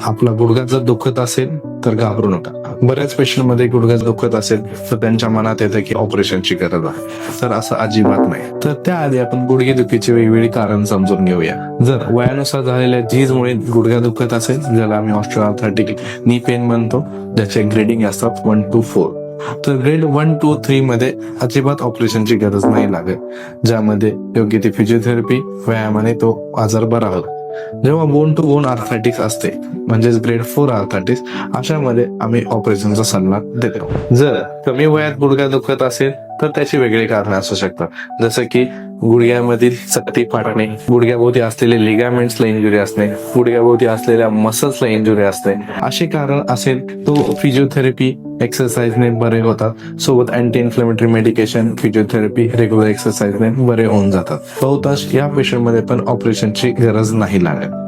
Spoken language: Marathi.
आपला गुडघा जर दुखत असेल तर घाबरू नका. बऱ्याच पेशंटमध्ये गुडघा दुखत असेल तर त्यांच्या मनात येतं की ऑपरेशनची गरज आहे, तर असं अजिबात नाही. तर त्याआधी आपण गुडघेदुखीचे वेगवेगळी कारण समजून घेऊया. जर वयानुसार झालेल्या झीजमुळे गुडघा दुखत असेल, ज्याला आम्ही ऑस्टिओआर्थरायटिक नी पेन म्हणतो, ज्याचे ग्रेडिंग असतात 1 to 4, तर ग्रेड 1 to 3 मध्ये अजिबात ऑपरेशनची गरज नाही लागत, ज्यामध्ये योग्य ती फिजिओथेरपी, व्यायामाने तो आजार बरा होतो. जेव्हा बोन टू बोन आर्थरायटिस असते, म्हणजेच ग्रेड 4 आर्थरायटिस, अशामध्ये आम्ही ऑपरेशनचा सल्ला देतो. जर कमी वयात गुडघा दुखत असेल तर त्याची वेगळी कारणे असू शकतात, जसं की गुडघ्यामधील सक्ती फाटणे, गुडघ्याभोवती असलेले लिगामेंट्सला इंजुरी असणे, गुडघ्याभोवती असलेल्या मसल्सला इंजुरी असणे. असे कारण असेल तो फिजिओथेरपी, एक्सरसाइजने बरे होतात. सोबत anti inflammatory medication, physiotherapy, regular एक्सरसाइजने बरे होऊन जातात. बहुतांश या पेशंटमध्ये पण ऑपरेशनची गरज नाही लागत.